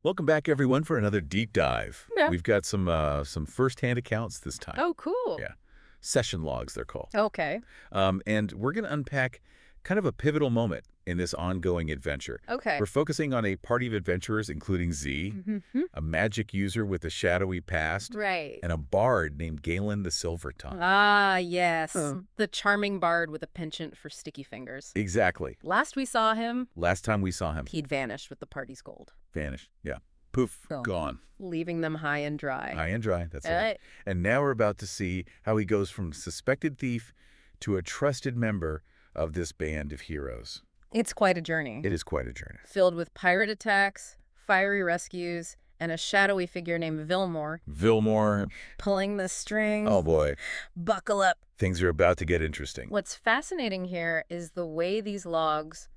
Welcome back, everyone, for another deep dive. Yeah. We've got some first-hand accounts this time. Oh, cool. Yeah, session logs, they're called. Okay. And we're going to unpack kind of a pivotal moment in this ongoing adventure. Okay. We're focusing on a party of adventurers, including Z, Mm-hmm. a magic user with a shadowy past, Right. and a bard named Galen the Silver Tongue. Ah, yes. Huh. The charming bard with a penchant for sticky fingers. Exactly. Last we saw him, Last time we saw him, he'd vanished with the party's gold, vanished. Yeah. Poof, Oh. gone. leaving them high and dry. High and dry, that's All right. right. And now we're about to see how he goes from suspected thief to a trusted member of this band of heroes. It's quite a journey. It is quite a journey. Filled with pirate attacks, fiery rescues, and a shadowy figure named Vilmore Vilmore, pulling the strings. oh boy, Buckle up. things are about to get interesting. What's fascinating here is the way these logs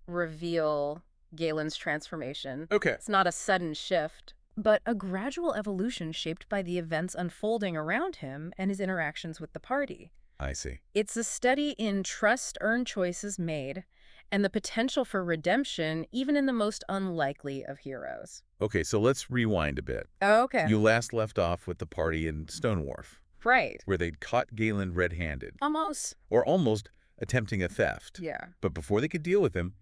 reveal Galen's transformation. Okay. It's not a sudden shift, but a gradual evolution shaped by the events unfolding around him and his interactions with the party. I see. It's a study in trust earned choices made and the potential for redemption even in the most unlikely of heroes. Okay, so let's rewind a bit. Oh, okay. You last left off with the party in Stone Wharf, Right. where they'd caught Galen red-handed, Almost. or almost attempting a theft. Yeah. But before they could deal with him,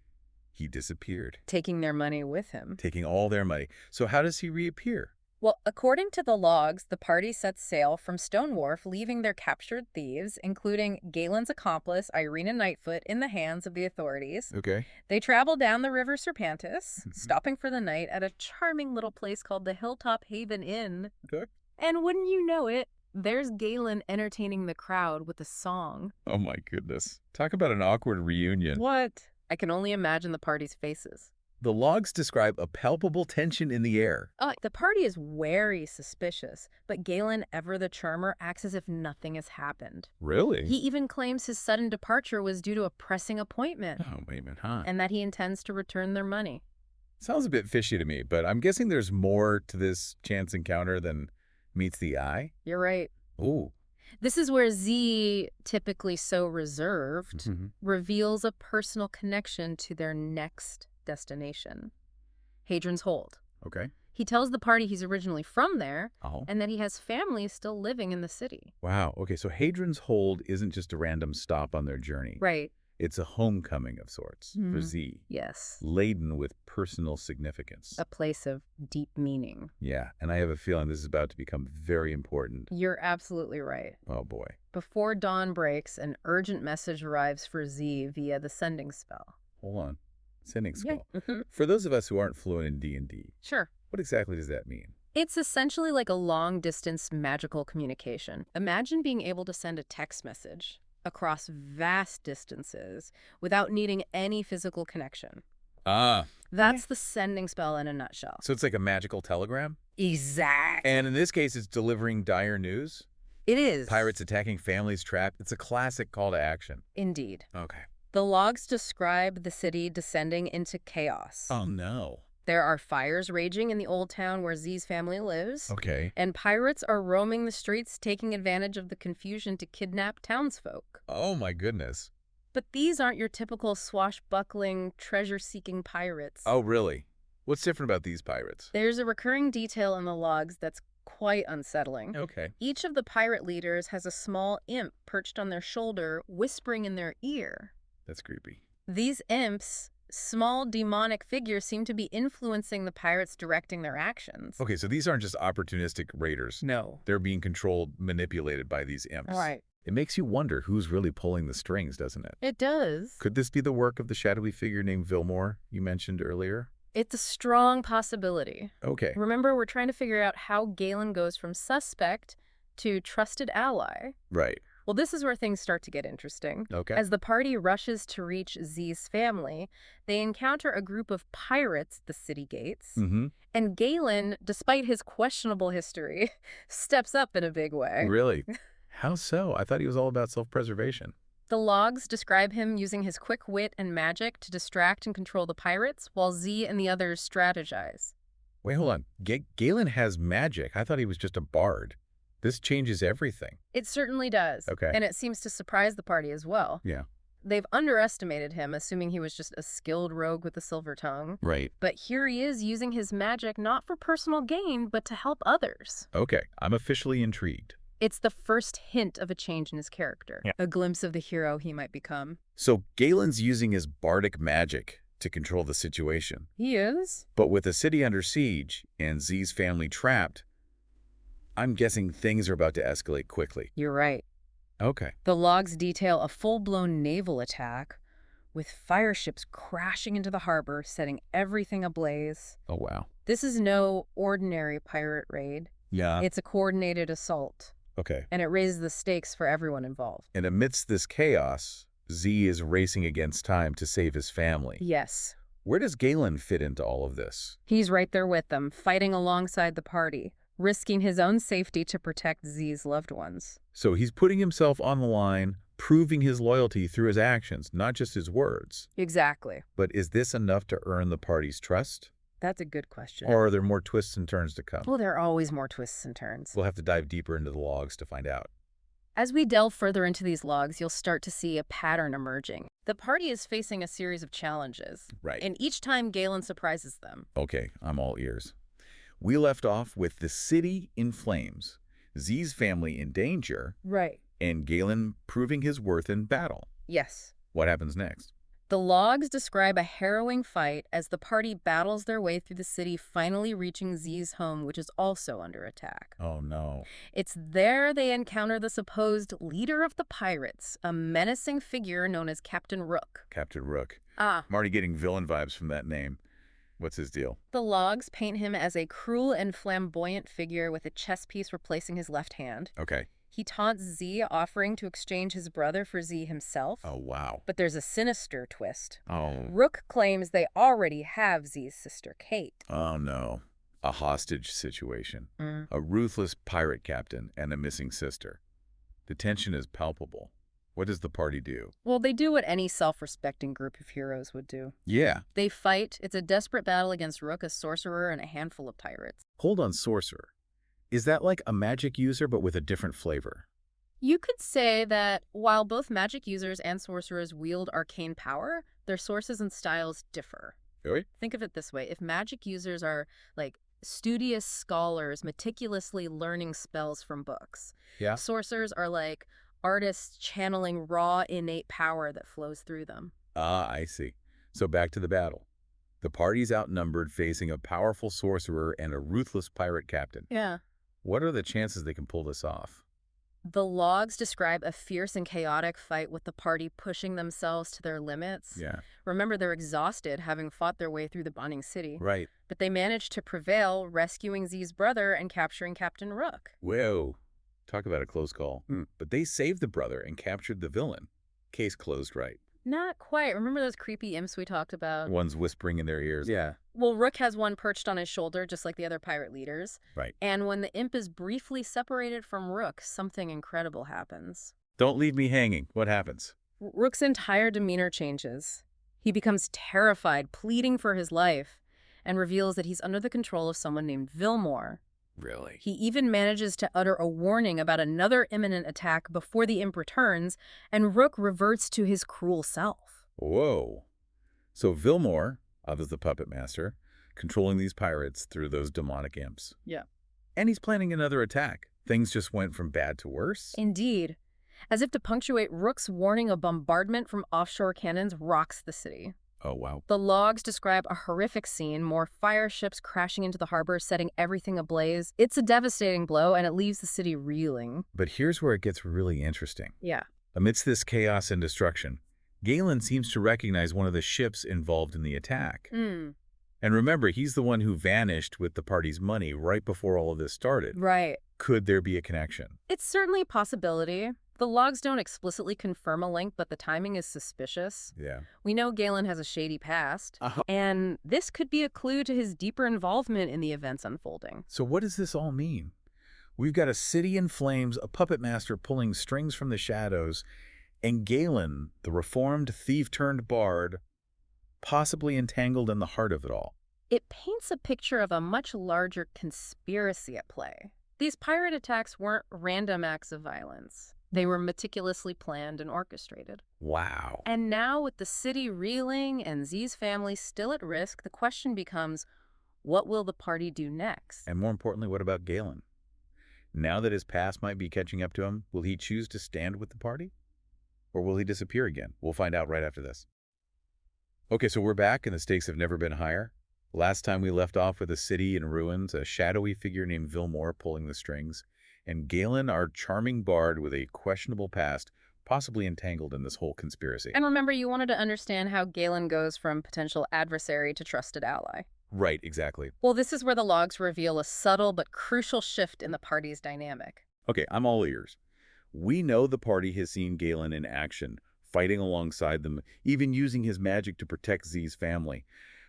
he disappeared, Taking their money with him. taking all their money. So how does he reappear? Well, according to the logs, the party sets sail from Stone Wharf, leaving their captured thieves, including Galen's accomplice, Irina Nightfoot, in the hands of the authorities. Okay. They travel down the River Serpantis, stopping for the night at a charming little place called the Hilltop Haven Inn. Okay. And wouldn't you know it, there's Galen entertaining the crowd with a song. Oh my goodness. Talk about an awkward reunion. What? I can only imagine the party's faces. The logs describe a palpable tension in the air. The party is wary suspicious, but Galen, ever the charmer, acts as if nothing has happened. Really? He even claims his sudden departure was due to a pressing appointment, Oh, wait a minute, huh? and that he intends to return their money. Sounds a bit fishy to me, but I'm guessing there's more to this chance encounter than meets the eye. You're right. Ooh. This is where Z, typically so reserved, Mhm. reveals a personal connection to their next destination, Hadrans Hold. Okay. He tells the party he's originally from there Oh. and that he has family still living in the city. Wow. Okay, so Hadrian's Hold isn't just a random stop on their journey. Right. It's a homecoming of sorts for Mhm. Z, Yes. laden with personal significance. A place of deep meaning. Yeah, and I have a feeling this is about to become very important. You're absolutely right. Oh, boy. Before dawn breaks, an urgent message arrives for Z via the sending spell. Hold on. Sending Yeah. spell. For those of us who aren't fluent in D&D, Sure. what exactly does that mean? It's essentially like a long-distance magical communication. Imagine being able to send a text message across vast distances without needing any physical connection. Ah. That's the sending spell in a nutshell. So it's like a magical telegram? Exactly. And in this case, it's delivering dire news? It is. Pirates attacking families trapped? It's a classic call to action. Indeed. Okay. The logs describe the city descending into chaos. Oh, no. There are fires raging in the old town where Z's family lives. Okay. And pirates are roaming the streets, taking advantage of the confusion to kidnap townsfolk. Oh, my goodness. But these aren't your typical swashbuckling, treasure-seeking pirates. Oh, really? What's different about these pirates? There's a recurring detail in the logs that's quite unsettling. Okay. Each of the pirate leaders has a small imp perched on their shoulder, whispering in their ear. That's creepy. These imps, small demonic figures, seem to be influencing the pirates, directing their actions. Okay, so these aren't just opportunistic raiders. No. They're being controlled, manipulated by these imps. Right. It makes you wonder who's really pulling the strings, doesn't it? It does. Could this be the work of the shadowy figure named Vilmore you mentioned earlier? It's a strong possibility. Okay. Remember, we're trying to figure out how Galen goes from suspect to trusted ally. Right. Well, this is where things start to get interesting. Okay. As the party rushes to reach Z's family, they encounter a group of pirates at the city gates. Mm-hmm. And Galen, despite his questionable history, steps up in a big way. Really? How so? I thought he was all about self-preservation. The logs describe him using his quick wit and magic to distract and control the pirates, while Z and the others strategize. Wait, hold on. Galen has magic. I thought he was just a bard. This changes everything. It certainly does. Okay. And it seems to surprise the party as well. Yeah. They've underestimated him, assuming he was just a skilled rogue with a silver tongue. Right. But here he is using his magic not for personal gain, but to help others. Okay, I'm officially intrigued. It's the first hint of a change in his character, Yeah. a glimpse of the hero he might become. So Galen's using his bardic magic to control the situation. He is? But with the city under siege and Z's family trapped, I'm guessing things are about to escalate quickly. You're right. Okay. The logs detail a full-blown naval attack with fire ships crashing into the harbor, setting everything ablaze. Oh, wow. This is no ordinary pirate raid. Yeah. It's a coordinated assault, Okay. and it raises the stakes for everyone involved. And amidst this chaos, Z is racing against time to save his family. Yes. Where does Galen fit into all of this? He's right there with them, fighting alongside the party, risking his own safety to protect Z's loved ones. So he's putting himself on the line, proving his loyalty through his actions, not just his words. Exactly. But is this enough to earn the party's trust? That's a good question. Or are there more twists and turns to come? Well, there are always more twists and turns. We'll have to dive deeper into the logs to find out. As we delve further into these logs, you'll start to see a pattern emerging. The party is facing a series of challenges. Right. And each time Galen surprises them. Okay, I'm all ears. We left off with the city in flames, Z's family in danger, Right. and Galen proving his worth in battle. Yes. What happens next? The logs describe a harrowing fight as the party battles their way through the city, finally reaching Z's home, which is also under attack. Oh, no. It's there they encounter the supposed leader of the pirates, a menacing figure known as Captain Rook. Captain Rook. Ah. I'm already getting villain vibes from that name. What's his deal? The logs paint him as a cruel and flamboyant figure with a chess piece replacing his left hand. Okay. He taunts Z, offering to exchange his brother for Z himself. Oh, wow. But there's a sinister twist. Oh. Rook claims they already have Z's sister, Kate. Oh, no. A hostage situation. A ruthless pirate captain and a missing sister. The tension is palpable. What does the party do? Well, they do what any self-respecting group of heroes would do. Yeah. They fight. It's a desperate battle against Rook, a sorcerer, and a handful of pirates. Hold on, sorcerer. Is that like a magic user but with a different flavor? You could say that while both magic users and sorcerers wield arcane power, their sources and styles differ. Really? Think of it this way. If magic users are like studious scholars meticulously learning spells from books, Yeah. sorcerers are like artists channeling raw, innate power that flows through them. Ah, I see. So back to the battle. The party's outnumbered, facing a powerful sorcerer and a ruthless pirate captain. Yeah. What are the chances they can pull this off? The logs describe a fierce and chaotic fight with the party pushing themselves to their limits. Yeah. Remember, they're exhausted, having fought their way through the burning city. Right. But they manage to prevail, rescuing Z's brother and capturing Captain Rook. Whoa. Talk about a close call. But they saved the brother and captured the villain. Case closed, right? Not quite. Remember those creepy imps we talked about? One's whispering in their ears. Yeah. Well, Rook has one perched on his shoulder, just like the other pirate leaders. Right. And when the imp is briefly separated from Rook, something incredible happens. Don't leave me hanging. What happens? Rook's entire demeanor changes. He becomes terrified, pleading for his life, and reveals that he's under the control of someone named Vilmore. Really? He even manages to utter a warning about another imminent attack before the imp returns, and Rook reverts to his cruel self. Whoa. So Vilmore, others the puppet master, controlling these pirates through those demonic imps. Yeah. And he's planning another attack. Things just went from bad to worse? Indeed. As if to punctuate, Rook's warning of bombardment from offshore cannons rocks the city. Oh, wow. The logs describe a horrific scene, more fire ships crashing into the harbor, setting everything ablaze. It's a devastating blow, and it leaves the city reeling. But here's where it gets really interesting. Yeah. Amidst this chaos and destruction, Galen seems to recognize one of the ships involved in the attack. And remember, he's the one who vanished with the party's money right before all of this started. Right. Could there be a connection? It's certainly a possibility. The logs don't explicitly confirm a link, but the timing is suspicious. Yeah. We know Galen has a shady past, and this could be a clue to his deeper involvement in the events unfolding. So what does this all mean? We've got a city in flames, a puppet master pulling strings from the shadows, and Galen, the reformed thief-turned-bard, possibly entangled in the heart of it all. It paints a picture of a much larger conspiracy at play. These pirate attacks weren't random acts of violence. They were meticulously planned and orchestrated. Wow. And now, with the city reeling and Z's family still at risk, the question becomes, what will the party do next? And more importantly, what about Galen? Now that his past might be catching up to him, will he choose to stand with the party? Or will he disappear again? We'll find out right after this. Okay, so we're back and the stakes have never been higher. Last time we left off with a city in ruins, a shadowy figure named Vilmore pulling the strings, and Galen, our charming bard with a questionable past, possibly entangled in this whole conspiracy. And remember, you wanted to understand how Galen goes from potential adversary to trusted ally. Right, exactly. Well, this is where the logs reveal a subtle but crucial shift in the party's dynamic. Okay, I'm all ears. We know the party has seen Galen in action, fighting alongside them, even using his magic to protect Z's family.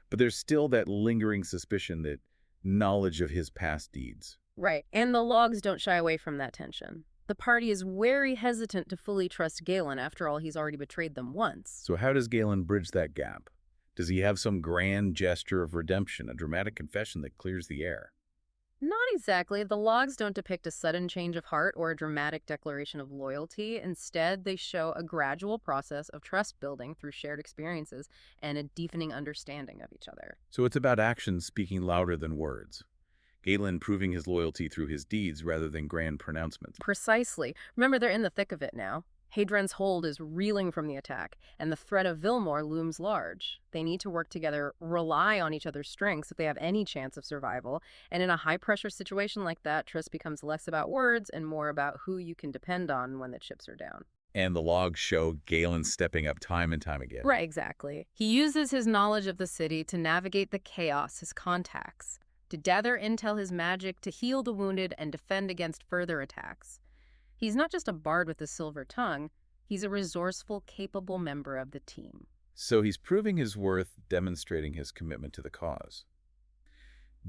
But there's still that lingering suspicion that knowledge of his past deeds. Right, and the logs don't shy away from that tension. The party is very hesitant to fully trust Galen. After all, he's already betrayed them once. So how does Galen bridge that gap? Does he have some grand gesture of redemption, a dramatic confession that clears the air? Not exactly. The logs don't depict a sudden change of heart or a dramatic declaration of loyalty. Instead, they show a gradual process of trust building through shared experiences and a deepening understanding of each other. So it's about actions speaking louder than words. Galen proving his loyalty through his deeds rather than grand pronouncements. Precisely. Remember, they're in the thick of it now. Hadrans' hold is reeling from the attack, and the threat of Vilmore looms large. They need to work together, rely on each other's strengths if they have any chance of survival, and in a high-pressure situation like that, trust becomes less about words and more about who you can depend on when the chips are down. And the logs show Galen stepping up time and time again. Right, exactly. He uses his knowledge of the city to navigate the chaos, his contacts, to gather intel, his magic, to heal the wounded and defend against further attacks. He's not just a bard with a silver tongue, he's a resourceful, capable member of the team. So he's proving his worth, demonstrating his commitment to the cause.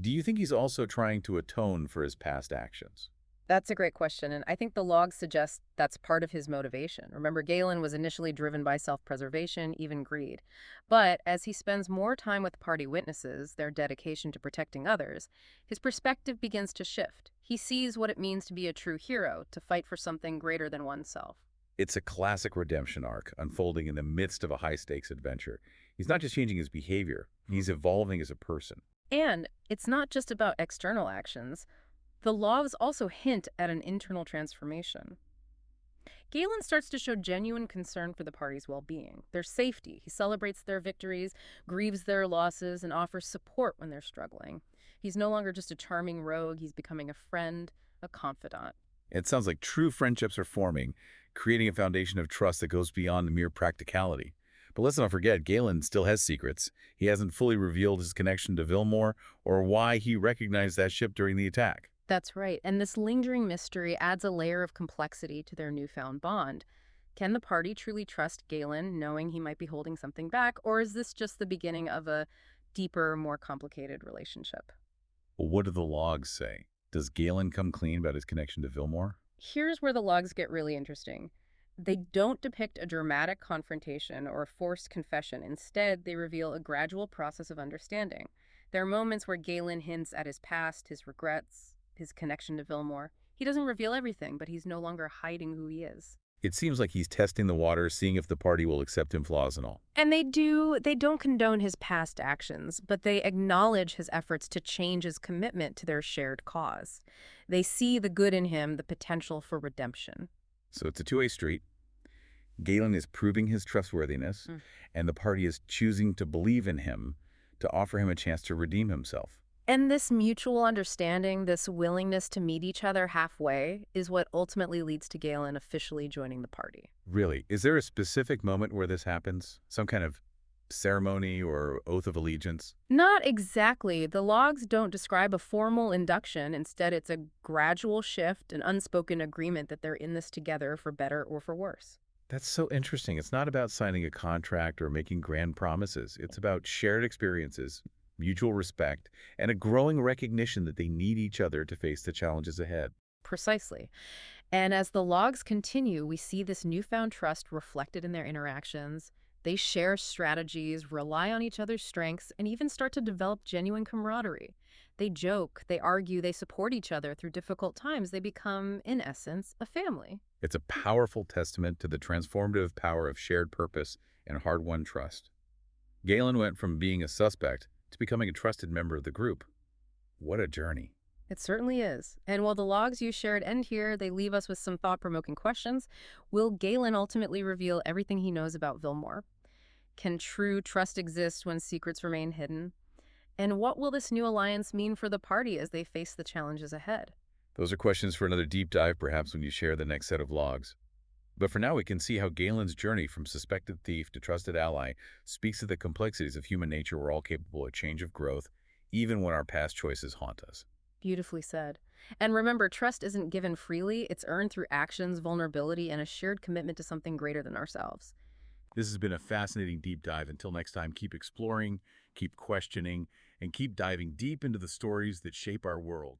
Do you think he's also trying to atone for his past actions? That's a great question, and I think the logs suggest that's part of his motivation. Remember, Galen was initially driven by self-preservation, even greed. But as he spends more time with party witnesses, their dedication to protecting others, his perspective begins to shift. He sees what it means to be a true hero, to fight for something greater than oneself. It's a classic redemption arc unfolding in the midst of a high-stakes adventure. He's not just changing his behavior, he's evolving as a person. And it's not just about external actions. The logs also hint at an internal transformation. Galen starts to show genuine concern for the party's well-being, their safety. He celebrates their victories, grieves their losses, and offers support when they're struggling. He's no longer just a charming rogue, he's becoming a friend, a confidant. It sounds like true friendships are forming, creating a foundation of trust that goes beyond the mere practicality. But let's not forget, Galen still has secrets. He hasn't fully revealed his connection to Vilmore or why he recognized that ship during the attack. That's right, and this lingering mystery adds a layer of complexity to their newfound bond. Can the party truly trust Galen, knowing he might be holding something back, or is this just the beginning of a deeper, more complicated relationship? Well, what do the logs say? Does Galen come clean about his connection to Vilmore? Here's where the logs get really interesting. They don't depict a dramatic confrontation or a forced confession. Instead, they reveal a gradual process of understanding. There are moments where Galen hints at his past, his regrets, his connection to Vilmore. He doesn't reveal everything, but he's no longer hiding who he is. It seems like he's testing the waters, seeing if the party will accept him flaws and all. And they don't condone his past actions, but they acknowledge his efforts to change his commitment to their shared cause. They see the good in him, the potential for redemption. So it's a two-way street. Galen is proving his trustworthiness, and the party is choosing to believe in him to offer him a chance to redeem himself. And this mutual understanding, this willingness to meet each other halfway, is what ultimately leads to Galen officially joining the party. Really, is there a specific moment where this happens? Some kind of ceremony or oath of allegiance? Not exactly. The logs don't describe a formal induction. Instead, it's a gradual shift, an unspoken agreement that they're in this together for better or for worse. That's so interesting. It's not about signing a contract or making grand promises. It's about shared experiences, mutual respect, and a growing recognition that they need each other to face the challenges ahead. Precisely. And as the logs continue, we see this newfound trust reflected in their interactions. They share strategies, rely on each other's strengths, and even start to develop genuine camaraderie. They joke, they argue, they support each other through difficult times. They become, in essence, a family. It's a powerful testament to the transformative power of shared purpose and hard-won trust. Galen went from being a suspect to becoming a trusted member of the group. What a journey. It certainly is. And while the logs you shared end here, they leave us with some thought-provoking questions. Will Galen ultimately reveal everything he knows about Vilmore? Can true trust exist when secrets remain hidden? And what will this new alliance mean for the party as they face the challenges ahead? Those are questions for another deep dive, perhaps when you share the next set of logs. But for now, we can see how Galen's journey from suspected thief to trusted ally speaks to the complexities of human nature. We're all capable of change of growth, even when our past choices haunt us. Beautifully said. And remember, trust isn't given freely, it's earned through actions, vulnerability, and a shared commitment to something greater than ourselves. This has been a fascinating deep dive. Until next time, keep exploring, keep questioning, and keep diving deep into the stories that shape our world.